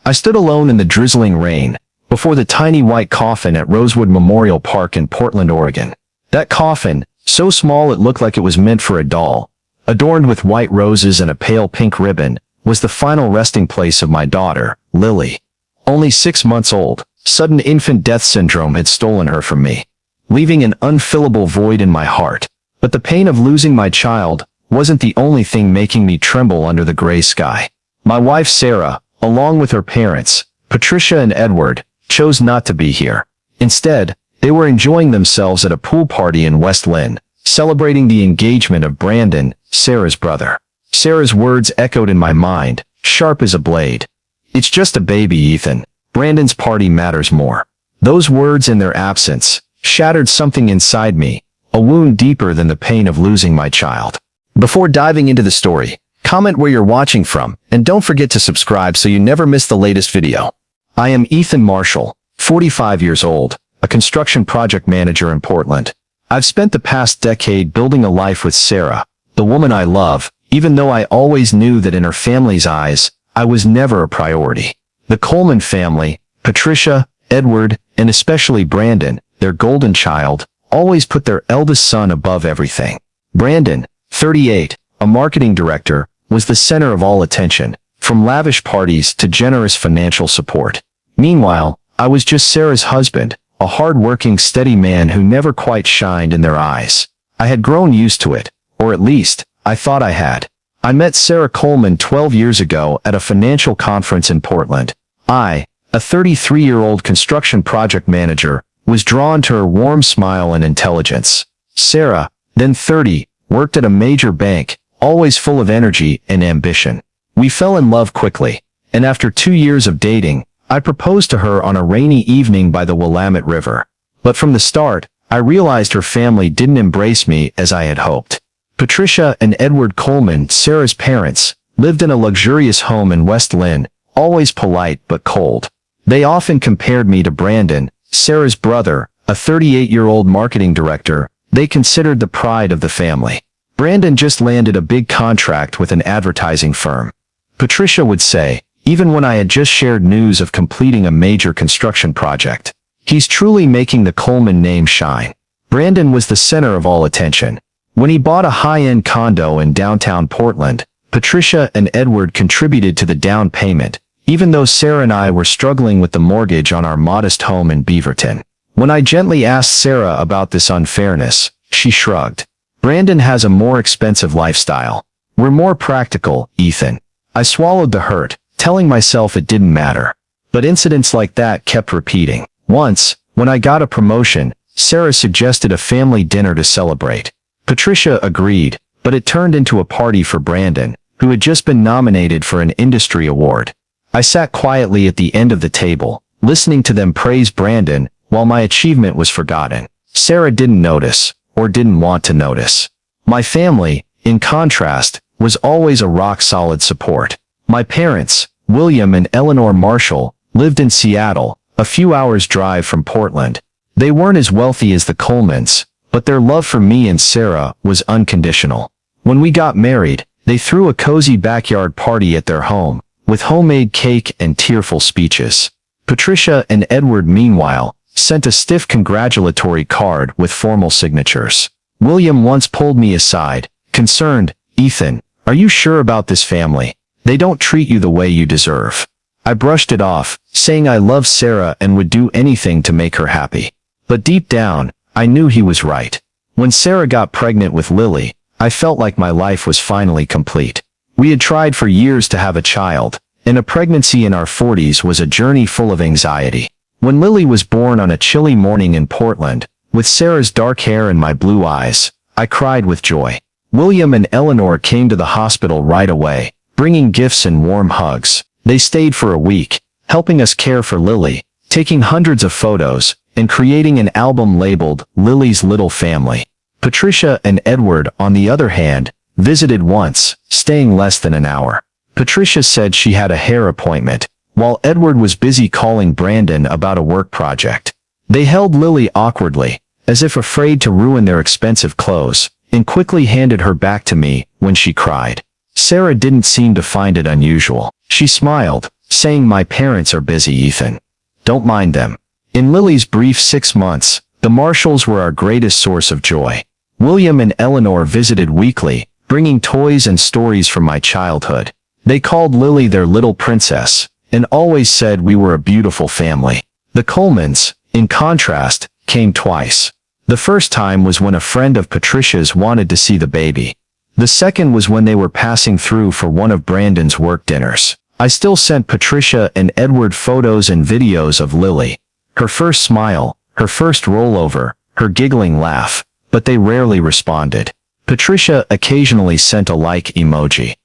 I stood alone in the drizzling rain, before the tiny white coffin at Rosewood Memorial Park in Portland, Oregon. That coffin, so small it looked like it was meant for a doll, adorned with white roses and a pale pink ribbon, was the final resting place of my daughter, Lily. Only 6 months old, sudden infant death syndrome had stolen her from me, leaving an unfillable void in my heart. But the pain of losing my child wasn't the only thing making me tremble under the gray sky. My wife Sarah, along with her parents, Patricia and Edward, chose not to be here. Instead, they were enjoying themselves at a pool party in West Linn, celebrating the engagement of Brandon, Sarah's brother. Sarah's words echoed in my mind, sharp as a blade. "It's just a baby, Ethan. Brandon's party matters more." Those words in their absence shattered something inside me, a wound deeper than the pain of losing my child. Before diving into the story, comment where you're watching from, and don't forget to subscribe so you never miss the latest video. I am Ethan Marshall, 45 years old, a construction project manager in Portland. I've spent the past decade building a life with Sarah, the woman I love, even though I always knew that in her family's eyes, I was never a priority. The Coleman family, Patricia, Edward, and especially Brandon, their golden child, always put their eldest son above everything. Brandon, 38, a marketing director, was the center of all attention, from lavish parties to generous financial support. Meanwhile, I was just Sarah's husband, a hard-working, steady man who never quite shined in their eyes. I had grown used to it, or at least, I thought I had. I met Sarah Coleman 12 years ago at a financial conference in Portland. I, a 33-year-old construction project manager, was drawn to her warm smile and intelligence. Sarah, then 30, worked at a major bank, always full of energy and ambition. We fell in love quickly, and after 2 years of dating, I proposed to her on a rainy evening by the Willamette River. But from the start, I realized her family didn't embrace me as I had hoped. Patricia and Edward Coleman, Sarah's parents, lived in a luxurious home in West Linn, always polite but cold. They often compared me to Brandon, Sarah's brother, a 38-year-old marketing director. They considered the pride of the family. Brandon just landed a big contract with an advertising firm. Patricia would say, even when I had just shared news of completing a major construction project. "He's truly making the Coleman name shine." Brandon was the center of all attention. When he bought a high-end condo in downtown Portland, Patricia and Edward contributed to the down payment, even though Sarah and I were struggling with the mortgage on our modest home in Beaverton. When I gently asked Sarah about this unfairness, she shrugged. "Brandon has a more expensive lifestyle. We're more practical, Ethan." I swallowed the hurt, telling myself it didn't matter. But incidents like that kept repeating. Once, when I got a promotion, Sarah suggested a family dinner to celebrate. Patricia agreed, but it turned into a party for Brandon, who had just been nominated for an industry award. I sat quietly at the end of the table, listening to them praise Brandon, while my achievement was forgotten. Sarah didn't notice, or didn't want to notice. My family, in contrast, was always a rock-solid support. My parents, William and Eleanor Marshall, lived in Seattle, a few hours' drive from Portland. They weren't as wealthy as the Colemans, but their love for me and Sarah was unconditional. When we got married, they threw a cozy backyard party at their home, with homemade cake and tearful speeches. Patricia and Edward, meanwhile, sent a stiff congratulatory card with formal signatures. William once pulled me aside, concerned, "Ethan, are you sure about this family? They don't treat you the way you deserve." I brushed it off, saying I loved Sarah and would do anything to make her happy. But deep down, I knew he was right. When Sarah got pregnant with Lily, I felt like my life was finally complete. We had tried for years to have a child, and a pregnancy in our 40s was a journey full of anxiety. When Lily was born on a chilly morning in Portland, with Sarah's dark hair and my blue eyes, I cried with joy. William and Eleanor came to the hospital right away, bringing gifts and warm hugs. They stayed for a week, helping us care for Lily, taking hundreds of photos, and creating an album labeled Lily's Little Family. Patricia and Edward, on the other hand, visited once, staying less than an hour. Patricia said she had a hair appointment, while Edward was busy calling Brandon about a work project. They held Lily awkwardly, as if afraid to ruin their expensive clothes, and quickly handed her back to me when she cried. Sarah didn't seem to find it unusual. She smiled, saying my parents are busy, Ethan. Don't mind them. In Lily's brief 6 months, the Marshalls were our greatest source of joy. William and Eleanor visited weekly, bringing toys and stories from my childhood. They called Lily their little princess, and always said we were a beautiful family. The Colemans, in contrast, came twice. The first time was when a friend of Patricia's wanted to see the baby. The second was when they were passing through for one of Brandon's work dinners. I still sent Patricia and Edward photos and videos of Lily. Her first smile, her first rollover, her giggling laugh, but they rarely responded. Patricia occasionally sent a like emoji.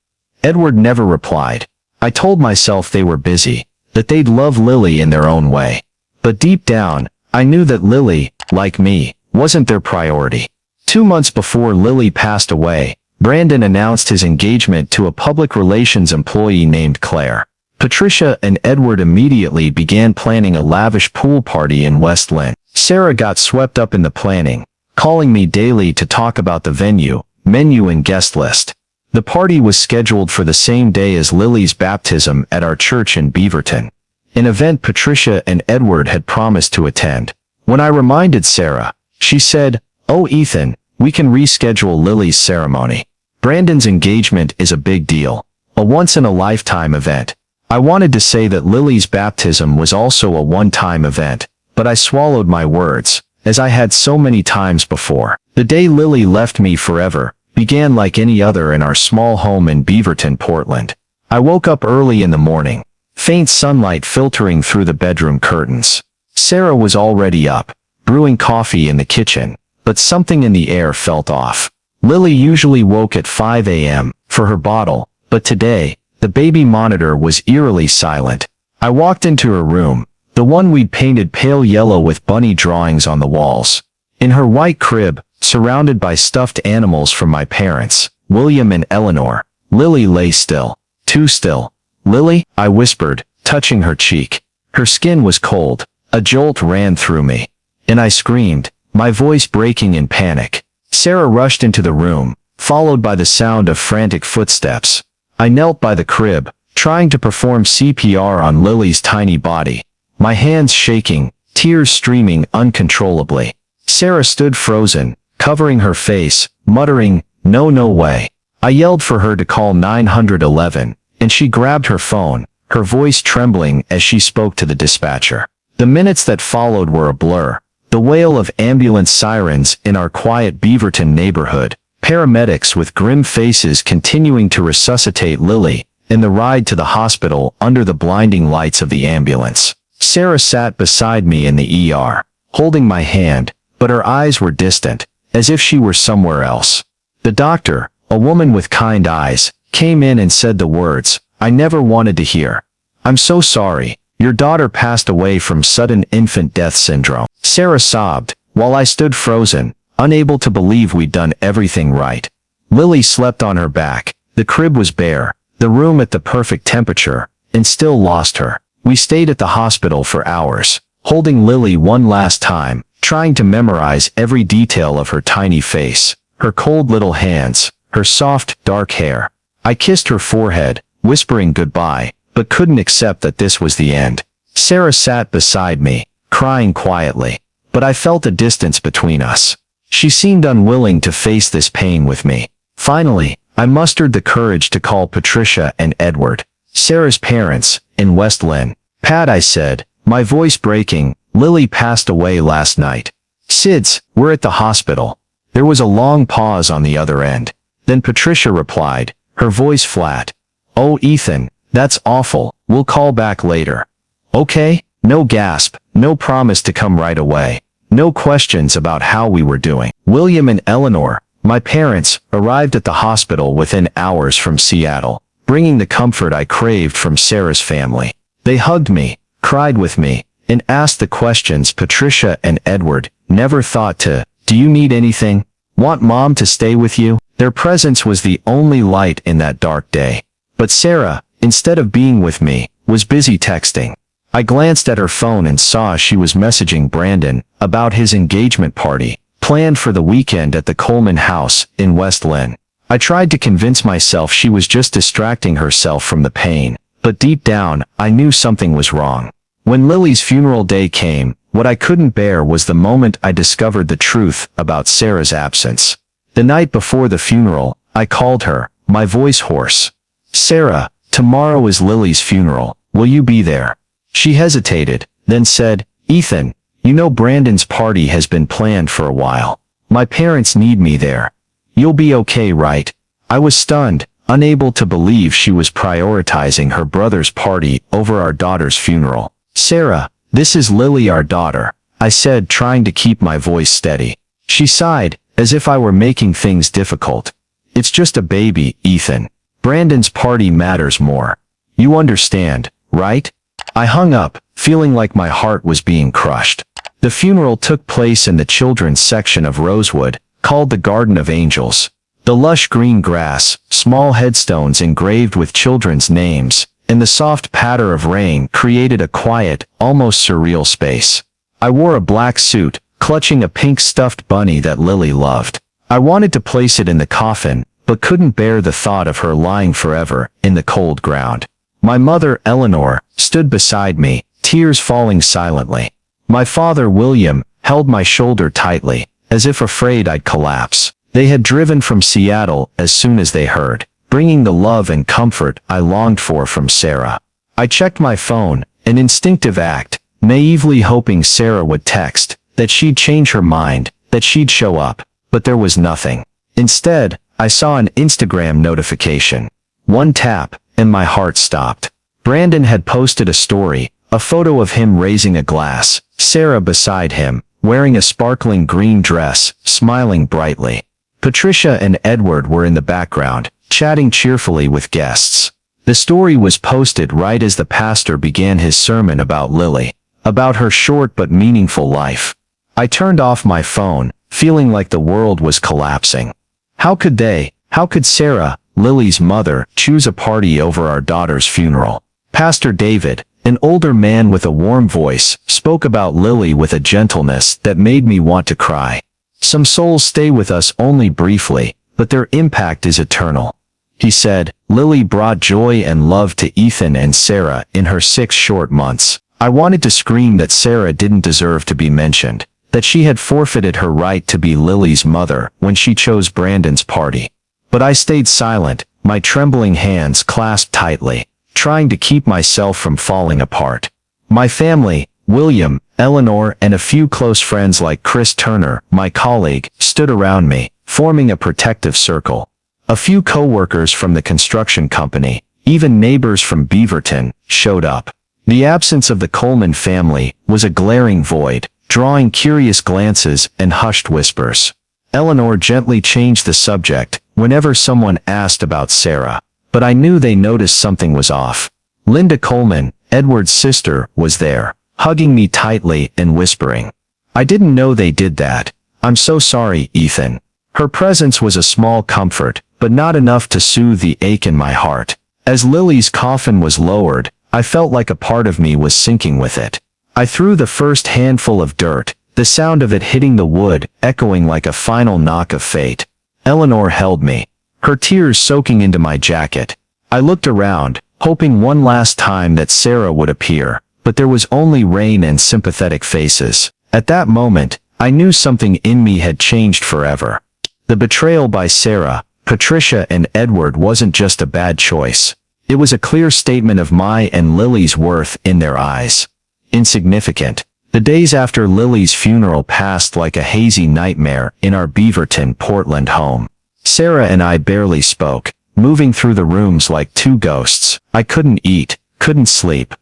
Edward never replied. I told myself they were busy, that they'd love Lily in their own way. But deep down, I knew that Lily, like me, wasn't their priority. 2 months before Lily passed away, Brandon announced his engagement to a public relations employee named Claire. Patricia and Edward immediately began planning a lavish pool party in West Linn. Sarah got swept up in the planning, calling me daily to talk about the venue, menu and guest list. The party was scheduled for the same day as Lily's baptism at our church in Beaverton, an event Patricia and Edward had promised to attend. When I reminded Sarah, she said, "Oh Ethan, we can reschedule Lily's ceremony. Brandon's engagement is a big deal, a once-in-a-lifetime event." I wanted to say that Lily's baptism was also a one-time event, but I swallowed my words, as I had so many times before. The day Lily left me forever began like any other in our small home in Beaverton, Portland. I woke up early in the morning, faint sunlight filtering through the bedroom curtains. Sarah was already up, brewing coffee in the kitchen, but something in the air felt off. Lily usually woke at 5 a.m. for her bottle, but today, the baby monitor was eerily silent. I walked into her room, the one we'd painted pale yellow with bunny drawings on the walls. In her white crib, surrounded by stuffed animals from my parents, William and Eleanor, Lily lay still. Too still. "Lily?" I whispered, touching her cheek. Her skin was cold. A jolt ran through me, and I screamed, my voice breaking in panic. Sarah rushed into the room, followed by the sound of frantic footsteps. I knelt by the crib, trying to perform CPR on Lily's tiny body, my hands shaking, tears streaming uncontrollably. Sarah stood frozen, covering her face, muttering, "No, no way." I yelled for her to call 911, and she grabbed her phone, her voice trembling as she spoke to the dispatcher. The minutes that followed were a blur. The wail of ambulance sirens in our quiet Beaverton neighborhood, paramedics with grim faces continuing to resuscitate Lily, and the ride to the hospital under the blinding lights of the ambulance. Sarah sat beside me in the ER, holding my hand, but her eyes were distant, as if she were somewhere else. The doctor, a woman with kind eyes, came in and said the words I never wanted to hear. "I'm so sorry. Your daughter passed away from sudden infant death syndrome." Sarah sobbed, while I stood frozen, unable to believe we'd done everything right. Lily slept on her back, the crib was bare, the room at the perfect temperature, and still lost her. We stayed at the hospital for hours, holding Lily one last time, trying to memorize every detail of her tiny face, her cold little hands, her soft, dark hair. I kissed her forehead, whispering goodbye, but couldn't accept that this was the end. Sarah sat beside me, crying quietly, but I felt a distance between us. She seemed unwilling to face this pain with me. Finally, I mustered the courage to call Patricia and Edward, Sarah's parents, in West Linn. "Pat," I said, my voice breaking, "Lily passed away last night." "Sids, we're at the hospital." There was a long pause on the other end. Then Patricia replied, her voice flat. "Oh, Ethan, that's awful. We'll call back later." "Okay." No gasp, no promise to come right away. No questions about how we were doing. William and Eleanor, my parents, arrived at the hospital within hours from Seattle, bringing the comfort I craved from Sarah's family. They hugged me, cried with me, and asked the questions Patricia and Edward never thought to. "Do you need anything? Want Mom to stay with you?" Their presence was the only light in that dark day. But Sarah, instead of being with me, was busy texting. I glanced at her phone and saw she was messaging Brandon about his engagement party, planned for the weekend at the Coleman house in West Linn. I tried to convince myself she was just distracting herself from the pain, But deep down, I knew something was wrong. When Lily's funeral day came, what I couldn't bear was the moment I discovered the truth about Sarah's absence. The night before the funeral, I called her, my voice hoarse. "Sarah, tomorrow is Lily's funeral. Will you be there?" She hesitated, then said, "Ethan, you know Brandon's party has been planned for a while. My parents need me there. You'll be okay, right?" I was stunned, unable to believe she was prioritizing her brother's party over our daughter's funeral. "Sarah, this is Lily, our daughter," I said, trying to keep my voice steady. She sighed, as if I were making things difficult. "It's just a baby, Ethan. Brandon's party matters more. You understand, right?" I hung up, feeling like my heart was being crushed. The funeral took place in the children's section of Rosewood, called the Garden of Angels. The lush green grass, small headstones engraved with children's names, and the soft patter of rain created a quiet, almost surreal space. I wore a black suit, clutching a pink stuffed bunny that Lily loved. I wanted to place it in the coffin, but couldn't bear the thought of her lying forever in the cold ground. My mother, Eleanor, stood beside me, tears falling silently. My father, William, held my shoulder tightly, as if afraid I'd collapse. They had driven from Seattle as soon as they heard, bringing the love and comfort I longed for from Sarah. I checked my phone, an instinctive act, naively hoping Sarah would text, that she'd change her mind, that she'd show up, but there was nothing. Instead, I saw an Instagram notification. One tap, and my heart stopped. Brandon had posted a story, a photo of him raising a glass, Sarah beside him, wearing a sparkling green dress, smiling brightly. Patricia and Edward were in the background, chatting cheerfully with guests. The story was posted right as the pastor began his sermon about Lily, about her short but meaningful life. I turned off my phone, feeling like the world was collapsing. How could Sarah, Lily's mother, choose a party over our daughter's funeral? Pastor David, an older man with a warm voice, spoke about Lily with a gentleness that made me want to cry. "Some souls stay with us only briefly, but their impact is eternal," he said. "Lily brought joy and love to Ethan and Sarah in her 6 short months." I wanted to scream that Sarah didn't deserve to be mentioned, that she had forfeited her right to be Lily's mother when she chose Brandon's party. But I stayed silent, my trembling hands clasped tightly, trying to keep myself from falling apart. My family, William, Eleanor, and a few close friends like Chris Turner, my colleague, stood around me, forming a protective circle. A few co-workers from the construction company, even neighbors from Beaverton, showed up. The absence of the Coleman family was a glaring void, drawing curious glances and hushed whispers. Eleanor gently changed the subject whenever someone asked about Sarah, but I knew they noticed something was off. Linda Coleman, Edward's sister, was there, hugging me tightly and whispering, "I didn't know they did that. I'm so sorry, Ethan." Her presence was a small comfort, but not enough to soothe the ache in my heart. As Lily's coffin was lowered, I felt like a part of me was sinking with it. I threw the first handful of dirt, the sound of it hitting the wood echoing like a final knock of fate. Eleanor held me, her tears soaking into my jacket. I looked around, hoping one last time that Sarah would appear, but there was only rain and sympathetic faces. At that moment, I knew something in me had changed forever. The betrayal by Sarah, Patricia, and Edward wasn't just a bad choice. It was a clear statement of my and Lily's worth in their eyes. Insignificant. The days after Lily's funeral passed like a hazy nightmare in our Beaverton, Portland home. Sarah and I barely spoke, moving through the rooms like two ghosts. I couldn't eat, couldn't sleep.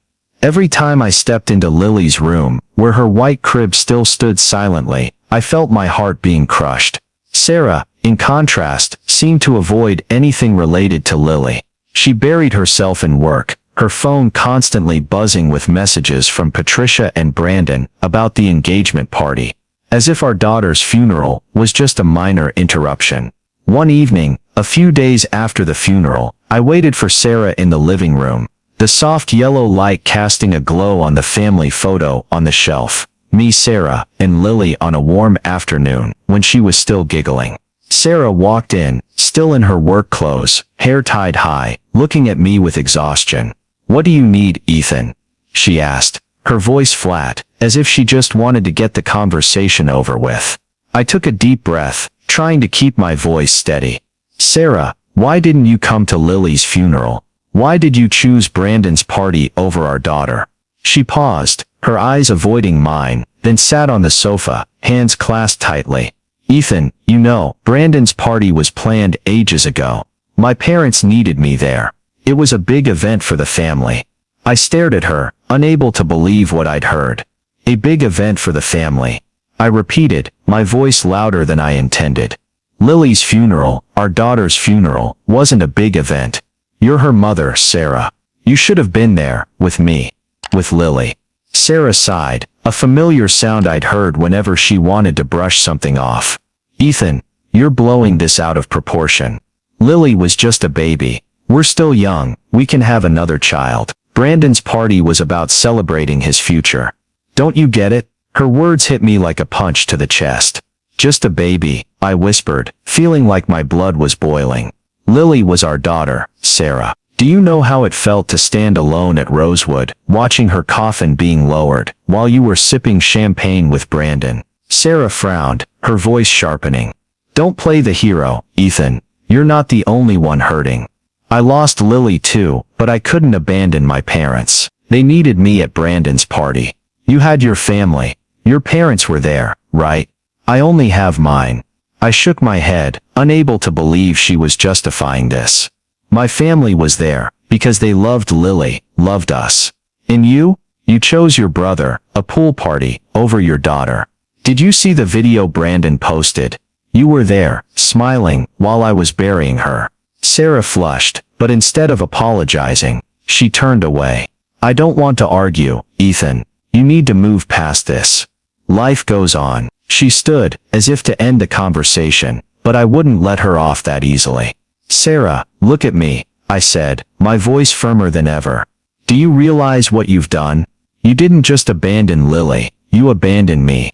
Every time I stepped into Lily's room, where her white crib still stood silently, I felt my heart being crushed. Sarah, in contrast, seemed to avoid anything related to Lily. She buried herself in work, her phone constantly buzzing with messages from Patricia and Brandon about the engagement party, as if our daughter's funeral was just a minor interruption. One evening, a few days after the funeral, I waited for Sarah in the living room, the soft yellow light casting a glow on the family photo on the shelf, me, Sarah, and Lily on a warm afternoon when she was still giggling. Sarah walked in, still in her work clothes, hair tied high, looking at me with exhaustion. What do you need, Ethan? She asked, her voice flat, as if she just wanted to get the conversation over with. I took a deep breath, trying to keep my voice steady. Sarah, why didn't you come to Lily's funeral? Why did you choose Brandon's party over our daughter? She paused, her eyes avoiding mine, then sat on the sofa, hands clasped tightly. Ethan, you know, Brandon's party was planned ages ago. My parents needed me there. It was a big event for the family. I stared at her, unable to believe what I'd heard. A big event for the family. I repeated, my voice louder than I intended. Lily's funeral, our daughter's funeral, wasn't a big event. You're her mother, Sarah. You should have been there, with me. With Lily. Sarah sighed, a familiar sound I'd heard whenever she wanted to brush something off. Ethan, you're blowing this out of proportion. Lily was just a baby. We're still young, we can have another child. Brandon's party was about celebrating his future. Don't you get it? Her words hit me like a punch to the chest. Just a baby, I whispered, feeling like my blood was boiling. Lily was our daughter, Sarah. Do you know how it felt to stand alone at Rosewood, watching her coffin being lowered, while you were sipping champagne with Brandon? Sarah frowned, her voice sharpening. Don't play the hero, Ethan. You're not the only one hurting. I lost Lily too, but I couldn't abandon my parents. They needed me at Brandon's party. You had your family. Your parents were there, right? I only have mine. I shook my head, unable to believe she was justifying this. My family was there, because they loved Lily, loved us. And you? You chose your brother, a pool party, over your daughter. Did you see the video Brandon posted? You were there, smiling, while I was burying her. Sarah flushed, but instead of apologizing, she turned away. I don't want to argue, Ethan. You need to move past this. Life goes on. She stood, as if to end the conversation, but I wouldn't let her off that easily. Sarah, look at me, I said, my voice firmer than ever. Do you realize what you've done? You didn't just abandon Lily, you abandoned me.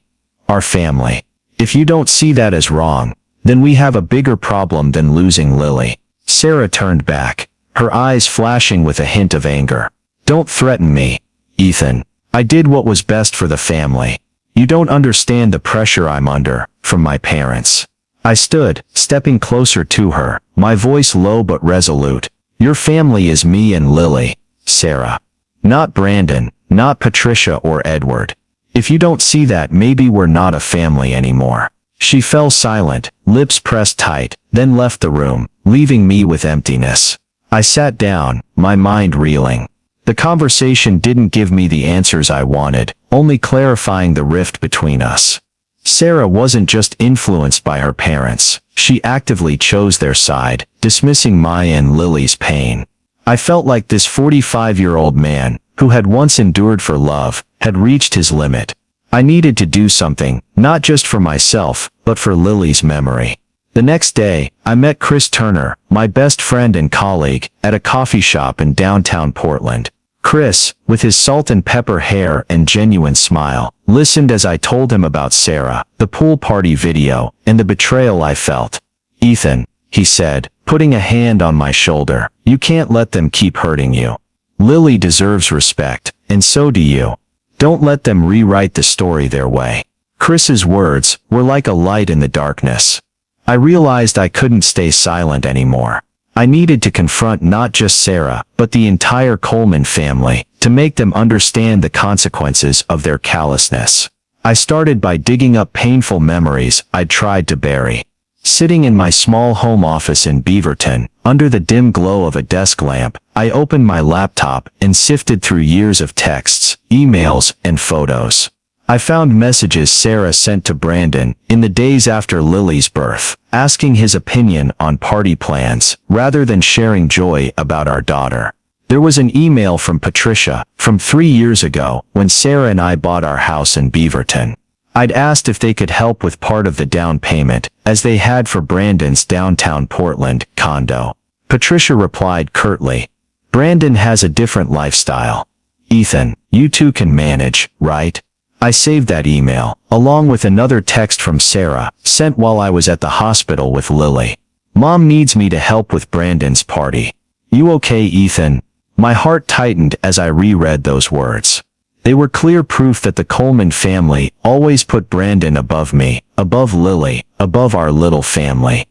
Our family. If you don't see that as wrong, then we have a bigger problem than losing Lily. Sarah turned back, her eyes flashing with a hint of anger. Don't threaten me, Ethan. I did what was best for the family. You don't understand the pressure I'm under, from my parents. I stood, stepping closer to her, my voice low but resolute. Your family is me and Lily, Sarah. Not Brandon, not Patricia or Edward. If you don't see that, maybe we're not a family anymore. She fell silent, lips pressed tight, then left the room, leaving me with emptiness. I sat down, my mind reeling. The conversation didn't give me the answers I wanted, only clarifying the rift between us. Sarah wasn't just influenced by her parents, she actively chose their side, dismissing my and Lily's pain. I felt like this 45-year-old man, who had once endured for love, had reached his limit. I needed to do something, not just for myself, but for Lily's memory. The next day, I met Chris Turner, my best friend and colleague, at a coffee shop in downtown Portland. Chris, with his salt and pepper hair and genuine smile, listened as I told him about Sarah, the pool party video, and the betrayal I felt. Ethan, he said, putting a hand on my shoulder, you can't let them keep hurting you. Lily deserves respect, and so do you. Don't let them rewrite the story their way. Chris's words were like a light in the darkness. I realized I couldn't stay silent anymore. I needed to confront not just Sarah, but the entire Coleman family, to make them understand the consequences of their callousness. I started by digging up painful memories I'd tried to bury. Sitting in my small home office in Beaverton, under the dim glow of a desk lamp, I opened my laptop and sifted through years of texts, emails, and photos. I found messages Sarah sent to Brandon in the days after Lily's birth, asking his opinion on party plans, rather than sharing joy about our daughter. There was an email from Patricia, from 3 years ago, when Sarah and I bought our house in Beaverton. I'd asked if they could help with part of the down payment, as they had for Brandon's downtown Portland condo. Patricia replied curtly, "Brandon has a different lifestyle. Ethan, you two can manage, right?" I saved that email, along with another text from Sarah, sent while I was at the hospital with Lily. "Mom needs me to help with Brandon's party. You okay, Ethan? My heart tightened as I reread those words. They were clear proof that the Coleman family always put Brandon above me, above Lily, above our little family.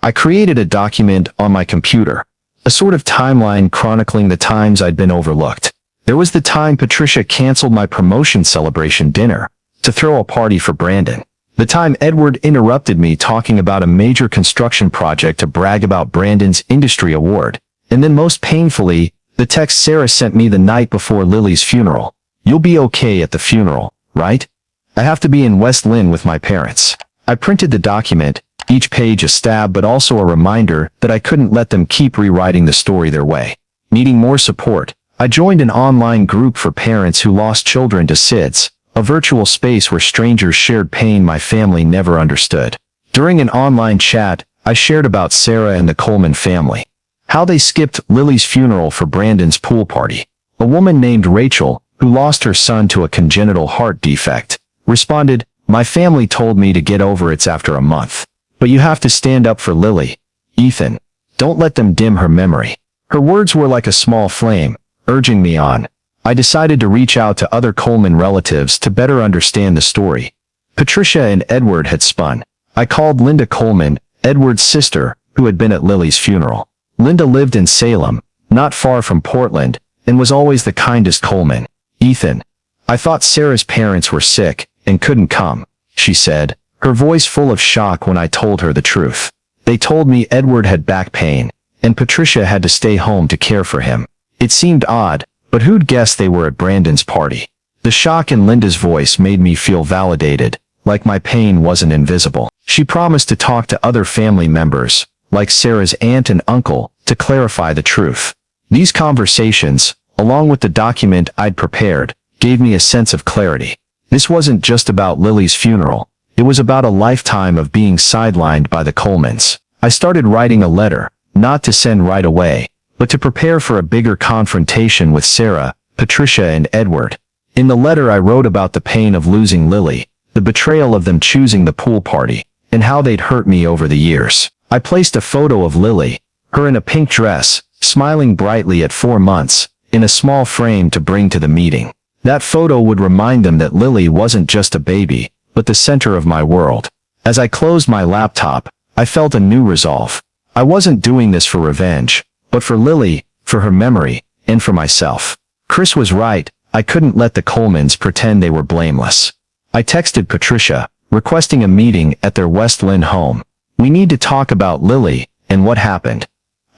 I created a document on my computer, a sort of timeline chronicling the times I'd been overlooked. There was the time Patricia canceled my promotion celebration dinner to throw a party for Brandon. The time Edward interrupted me talking about a major construction project to brag about Brandon's industry award. And then most painfully, the text Sarah sent me the night before Lily's funeral. You'll be okay at the funeral, right? I have to be in West Linn with my parents. I printed the document, each page a stab but also a reminder that I couldn't let them keep rewriting the story their way. Needing more support, I joined an online group for parents who lost children to SIDS, a virtual space where strangers shared pain my family never understood. During an online chat, I shared about Sarah and the Coleman family. How they skipped Lily's funeral for Brandon's pool party. A woman named Rachel, who lost her son to a congenital heart defect, responded, "My family told me to get over it after a month. But you have to stand up for Lily. Ethan, don't let them dim her memory." Her words were like a small flame, urging me on. I decided to reach out to other Coleman relatives to better understand the story. Patricia and Edward had spun. I called Linda Coleman, Edward's sister, who had been at Lily's funeral. Linda lived in Salem, not far from Portland, and was always the kindest Coleman. "Ethan, I thought Sarah's parents were sick and couldn't come," she said, her voice full of shock when I told her the truth. "They told me Edward had back pain, and Patricia had to stay home to care for him." It seemed odd, but who'd guess they were at Brandon's party? The shock in Linda's voice made me feel validated, like my pain wasn't invisible. She promised to talk to other family members, like Sarah's aunt and uncle, to clarify the truth. These conversations, along with the document I'd prepared, gave me a sense of clarity. This wasn't just about Lily's funeral. It was about a lifetime of being sidelined by the Colemans. I started writing a letter, not to send right away, but to prepare for a bigger confrontation with Sarah, Patricia and Edward. In the letter I wrote about the pain of losing Lily, the betrayal of them choosing the pool party, and how they'd hurt me over the years. I placed a photo of Lily, her in a pink dress, smiling brightly at 4 months, in a small frame to bring to the meeting. That photo would remind them that Lily wasn't just a baby, but the center of my world. As I closed my laptop, I felt a new resolve. I wasn't doing this for revenge, but for Lily, for her memory, and for myself. Chris was right, I couldn't let the Colemans pretend they were blameless. I texted Patricia, requesting a meeting at their West Linn home. "We need to talk about Lily, and what happened."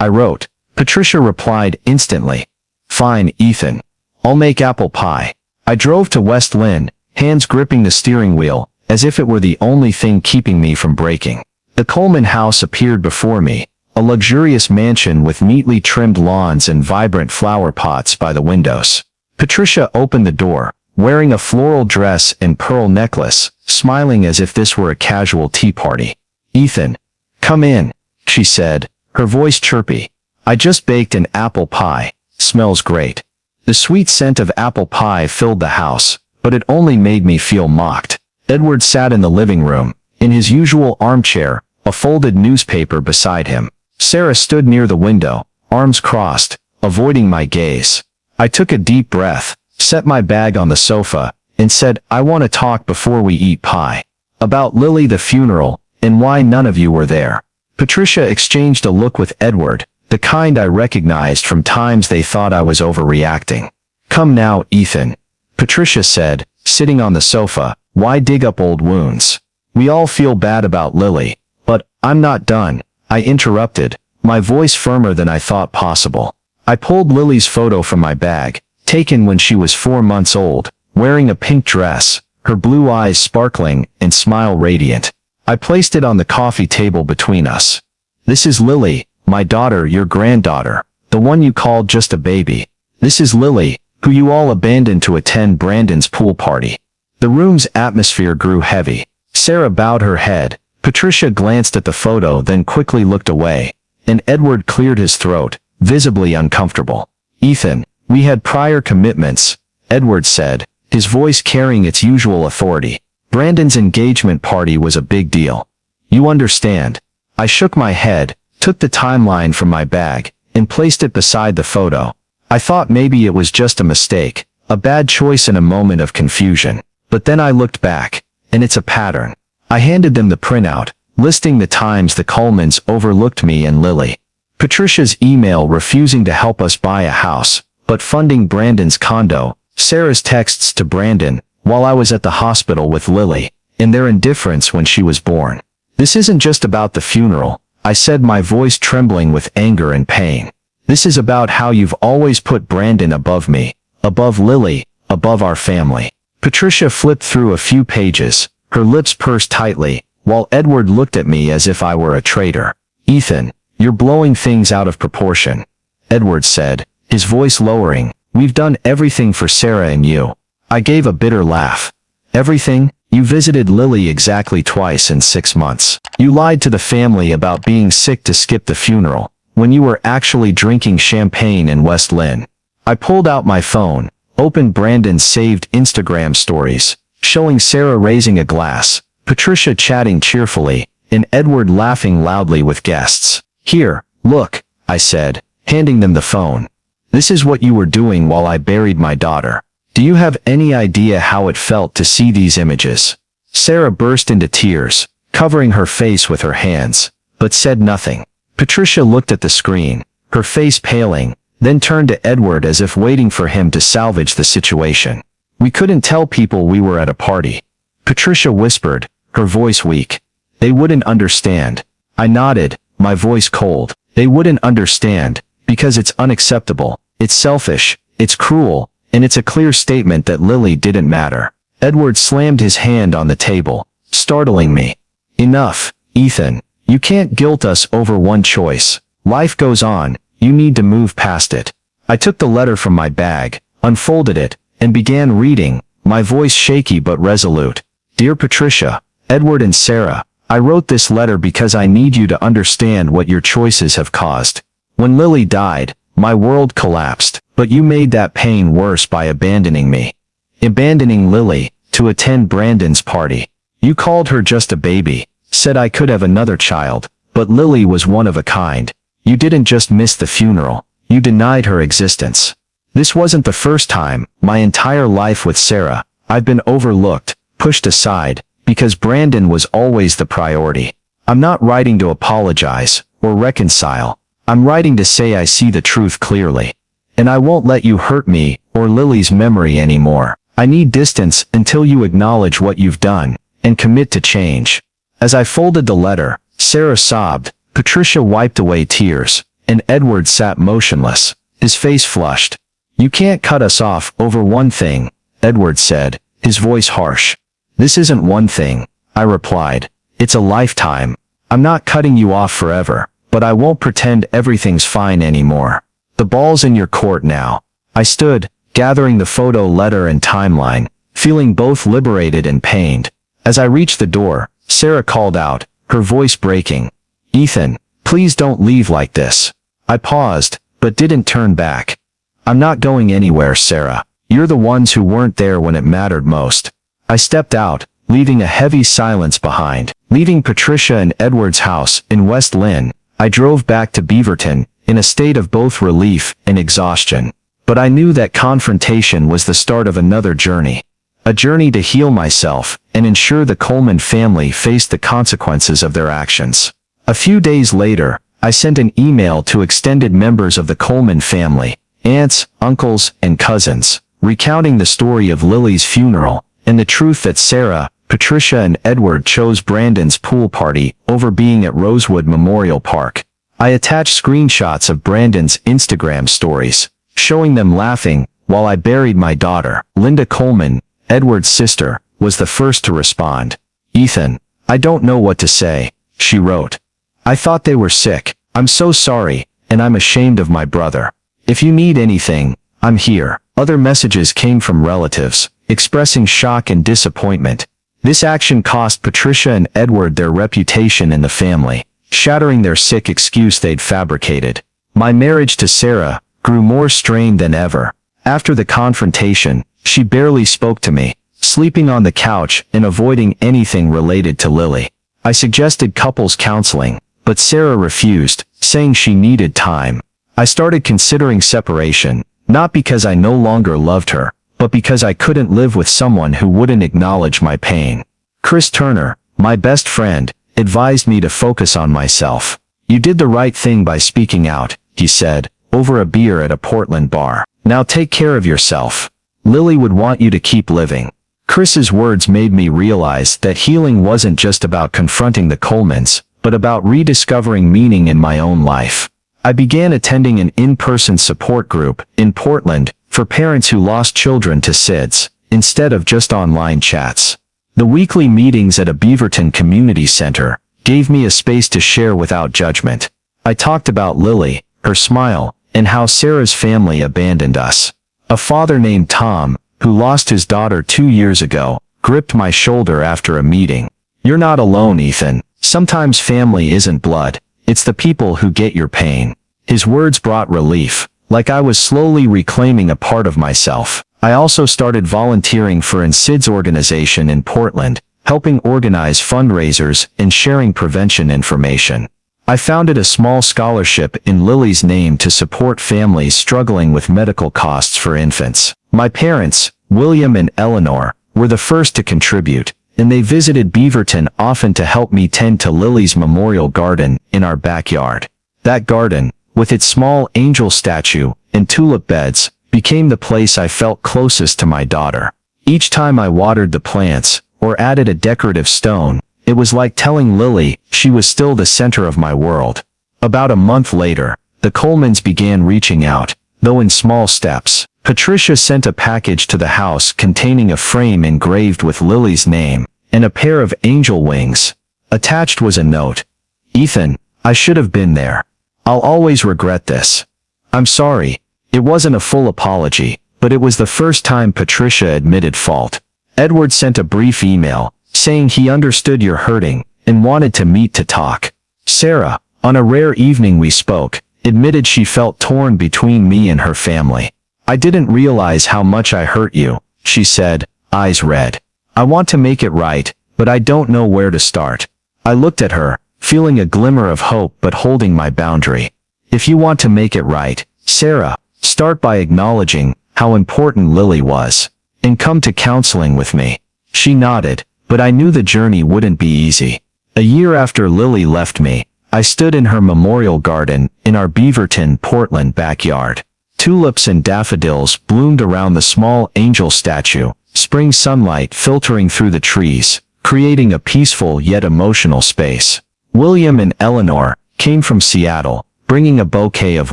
I wrote. Patricia replied instantly. "Fine, Ethan. I'll make apple pie." I drove to West Linn, hands gripping the steering wheel, as if it were the only thing keeping me from braking. The Coleman house appeared before me, a luxurious mansion with neatly trimmed lawns and vibrant flower pots by the windows. Patricia opened the door, wearing a floral dress and pearl necklace, smiling as if this were a casual tea party. "Ethan, come in," she said, her voice chirpy. "I just baked an apple pie. Smells great." The sweet scent of apple pie filled the house, but it only made me feel mocked. Edward sat in the living room, in his usual armchair, a folded newspaper beside him. Sarah stood near the window, arms crossed, avoiding my gaze. I took a deep breath, set my bag on the sofa, and said, "I want to talk before we eat pie. About Lily, the funeral, and why none of you were there." Patricia exchanged a look with Edward, the kind I recognized from times they thought I was overreacting. "Come now, Ethan," Patricia said, sitting on the sofa, "why dig up old wounds? We all feel bad about Lily, but I'm not done," I interrupted, my voice firmer than I thought possible. I pulled Lily's photo from my bag, taken when she was 4 months old, wearing a pink dress, her blue eyes sparkling and smile radiant. I placed it on the coffee table between us. "This is Lily, my daughter, your granddaughter, the one you called just a baby. This is Lily, who you all abandoned to attend Brandon's pool party." The room's atmosphere grew heavy. Sarah bowed her head. Patricia glanced at the photo then quickly looked away, and Edward cleared his throat, visibly uncomfortable. "Ethan, we had prior commitments," Edward said, his voice carrying its usual authority. "Brandon's engagement party was a big deal. You understand." I shook my head, took the timeline from my bag, and placed it beside the photo. I thought maybe it was just a mistake, a bad choice in a moment of confusion. But then I looked back, and it's a pattern. I handed them the printout, listing the times the Colemans overlooked me and Lily. Patricia's email refusing to help us buy a house, but funding Brandon's condo. Sarah's texts to Brandon, while I was at the hospital with Lily, and their indifference when she was born. This isn't just about the funeral, I said, my voice trembling with anger and pain. This is about how you've always put Brandon above me, above Lily, above our family. Patricia flipped through a few pages, her lips pursed tightly, while Edward looked at me as if I were a traitor. Ethan, you're blowing things out of proportion, Edward said, his voice lowering. We've done everything for Sarah and you. I gave a bitter laugh. Everything? You visited Lily exactly twice in 6 months. You lied to the family about being sick to skip the funeral, when you were actually drinking champagne in West Linn. I pulled out my phone, opened Brandon's saved Instagram stories, showing Sarah raising a glass, Patricia chatting cheerfully, and Edward laughing loudly with guests. Here, look, I said, handing them the phone. This is what you were doing while I buried my daughter. Do you have any idea how it felt to see these images? Sarah burst into tears, covering her face with her hands, but said nothing. Patricia looked at the screen, her face paling, then turned to Edward as if waiting for him to salvage the situation. We couldn't tell people we were at a party. Patricia whispered, her voice weak. They wouldn't understand. I nodded, my voice cold. They wouldn't understand, because it's unacceptable, it's selfish, it's cruel, and it's a clear statement that Lily didn't matter. Edward slammed his hand on the table, startling me. Enough, Ethan. You can't guilt us over one choice. Life goes on, you need to move past it. I took the letter from my bag, unfolded it, and began reading, my voice shaky but resolute. Dear Patricia, Edward and Sarah, I wrote this letter because I need you to understand what your choices have caused. When Lily died, my world collapsed, but you made that pain worse by abandoning me. Abandoning Lily, to attend Brandon's party. You called her just a baby, said I could have another child, but Lily was one of a kind. You didn't just miss the funeral, you denied her existence. This wasn't the first time, my entire life with Sarah, I've been overlooked, pushed aside, because Brandon was always the priority. I'm not writing to apologize, or reconcile. I'm writing to say I see the truth clearly. And I won't let you hurt me, or Lily's memory anymore. I need distance until you acknowledge what you've done, and commit to change. As I folded the letter, Sarah sobbed, Patricia wiped away tears, and Edward sat motionless, his face flushed. You can't cut us off over one thing, Edward said, his voice harsh. This isn't one thing, I replied. It's a lifetime. I'm not cutting you off forever, but I won't pretend everything's fine anymore. The ball's in your court now. I stood, gathering the photo, letter and timeline, feeling both liberated and pained. As I reached the door, Sarah called out, her voice breaking. Ethan, please don't leave like this. I paused, but didn't turn back. I'm not going anywhere, Sarah. You're the ones who weren't there when it mattered most. I stepped out, leaving a heavy silence behind. Leaving Patricia and Edward's house in West Linn, I drove back to Beaverton, in a state of both relief and exhaustion. But I knew that confrontation was the start of another journey. A journey to heal myself and ensure the Coleman family faced the consequences of their actions. A few days later, I sent an email to extended members of the Coleman family, aunts, uncles, and cousins, recounting the story of Lily's funeral, and the truth that Sarah, Patricia and Edward chose Brandon's pool party over being at Rosewood Memorial Park. I attached screenshots of Brandon's Instagram stories, showing them laughing, while I buried my daughter. Linda Coleman, Edward's sister, was the first to respond. Ethan, I don't know what to say, she wrote. I thought they were sick. I'm so sorry, and I'm ashamed of my brother. If you need anything, I'm here. Other messages came from relatives, expressing shock and disappointment. This action cost Patricia and Edward their reputation in the family, shattering their sick excuse they'd fabricated. My marriage to Sarah grew more strained than ever. After the confrontation, she barely spoke to me, sleeping on the couch and avoiding anything related to Lily. I suggested couples counseling, but Sarah refused, saying she needed time. I started considering separation, Not because I no longer loved her, but because I couldn't live with someone who wouldn't acknowledge my pain. Chris Turner, my best friend, advised me to focus on myself. "You did the right thing by speaking out," he said, over a beer at a Portland bar. "Now take care of yourself. Lily would want you to keep living." Chris's words made me realize that healing wasn't just about confronting the Colemans, but about rediscovering meaning in my own life. I began attending an in-person support group in Portland for parents who lost children to SIDS, instead of just online chats. The weekly meetings at a Beaverton community center gave me a space to share without judgment. I talked about Lily, her smile, and how Sarah's family abandoned us. A father named Tom, who lost his daughter 2 years ago, gripped my shoulder after a meeting. "You're not alone, Ethan. Sometimes family isn't blood. It's the people who get your pain." His words brought relief, like I was slowly reclaiming a part of myself. I also started volunteering for an SIDS organization in Portland, helping organize fundraisers and sharing prevention information. I founded a small scholarship in Lily's name to support families struggling with medical costs for infants. My parents, William and Eleanor, were the first to contribute, and they visited Beaverton often to help me tend to Lily's memorial garden in our backyard. That garden, with its small angel statue and tulip beds, became the place I felt closest to my daughter. Each time I watered the plants, or added a decorative stone, it was like telling Lily she was still the center of my world. About a month later, the Colemans began reaching out, though in small steps. Patricia sent a package to the house containing a frame engraved with Lily's name, and a pair of angel wings. Attached was a note. "Ethan, I should have been there. I'll always regret this. I'm sorry." It wasn't a full apology, but it was the first time Patricia admitted fault. Edward sent a brief email, saying he understood you're hurting, and wanted to meet to talk. Sarah, on a rare evening we spoke, admitted she felt torn between me and her family. "I didn't realize how much I hurt you," she said, eyes red. "I want to make it right, but I don't know where to start." I looked at her, feeling a glimmer of hope but holding my boundary. "If you want to make it right, Sarah, start by acknowledging how important Lily was, and come to counseling with me." She nodded, but I knew the journey wouldn't be easy. A year after Lily left me, I stood in her memorial garden in our Beaverton, Portland backyard. Tulips and daffodils bloomed around the small angel statue, spring sunlight filtering through the trees, creating a peaceful yet emotional space. William and Eleanor came from Seattle, bringing a bouquet of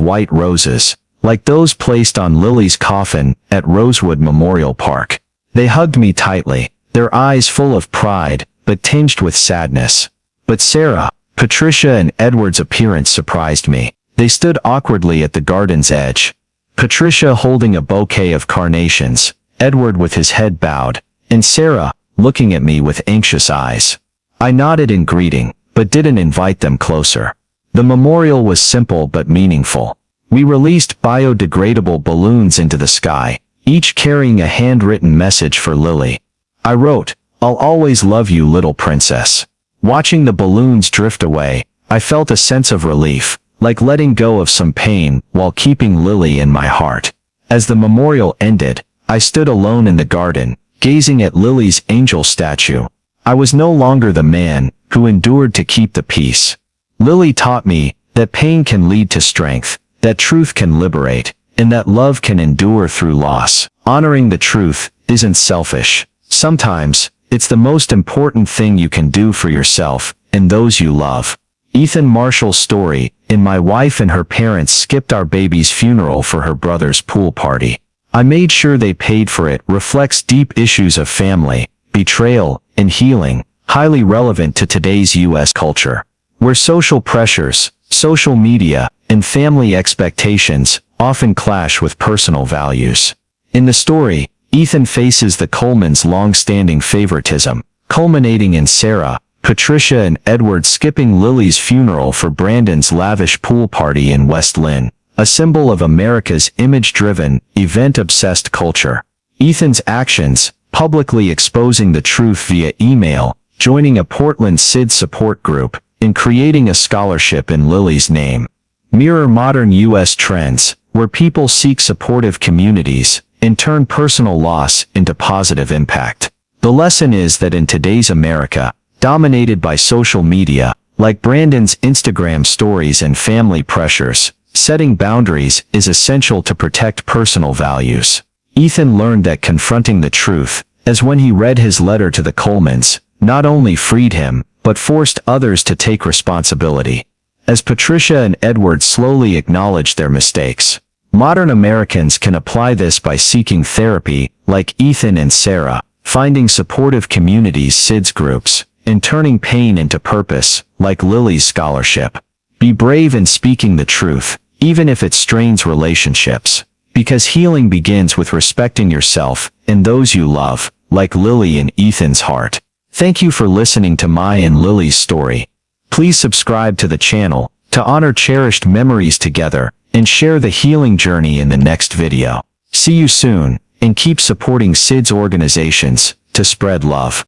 white roses, like those placed on Lily's coffin at Rosewood Memorial Park. They hugged me tightly, their eyes full of pride, but tinged with sadness. But Sarah, Patricia and Edward's appearance surprised me. They stood awkwardly at the garden's edge. Patricia holding a bouquet of carnations, Edward with his head bowed, and Sarah, looking at me with anxious eyes. I nodded in greeting, but didn't invite them closer. The memorial was simple but meaningful. We released biodegradable balloons into the sky, each carrying a handwritten message for Lily. I wrote, "I'll always love you, little princess." Watching the balloons drift away, I felt a sense of relief, like letting go of some pain while keeping Lily in my heart. As the memorial ended, I stood alone in the garden, gazing at Lily's angel statue. I was no longer the man who endured to keep the peace. Lily taught me that pain can lead to strength, that truth can liberate, and that love can endure through loss. Honoring the truth isn't selfish. Sometimes, it's the most important thing you can do for yourself and those you love. Ethan Marshall's story, in My Wife and Her Parents Skipped Our Baby's Funeral for Her Brother's Pool Party. I made sure they paid for it, reflects deep issues of family, betrayal, and healing, highly relevant to today's U.S. culture, where social pressures, social media, and family expectations often clash with personal values. In the story, Ethan faces the Colemans' long-standing favoritism, culminating in Sarah, Patricia and Edward skipping Lily's funeral for Brandon's lavish pool party in West Linn, a symbol of America's image-driven, event-obsessed culture. Ethan's actions, publicly exposing the truth via email, joining a Portland SID support group, and creating a scholarship in Lily's name, mirror modern U.S. trends, where people seek supportive communities and turn personal loss into positive impact. The lesson is that in today's America, dominated by social media, like Brandon's Instagram stories and family pressures, setting boundaries is essential to protect personal values. Ethan learned that confronting the truth, as when he read his letter to the Colemans, not only freed him, but forced others to take responsibility. As Patricia and Edward slowly acknowledged their mistakes, modern Americans can apply this by seeking therapy, like Ethan and Sarah, finding supportive communities, SIDS groups, and turning pain into purpose, like Lily's scholarship. Be brave in speaking the truth, even if it strains relationships, because healing begins with respecting yourself and those you love, like Lily and Ethan's heart. Thank you for listening to my and Lily's story. Please subscribe to the channel to honor cherished memories together and share the healing journey in the next video. See you soon, and keep supporting SIDS organizations to spread love.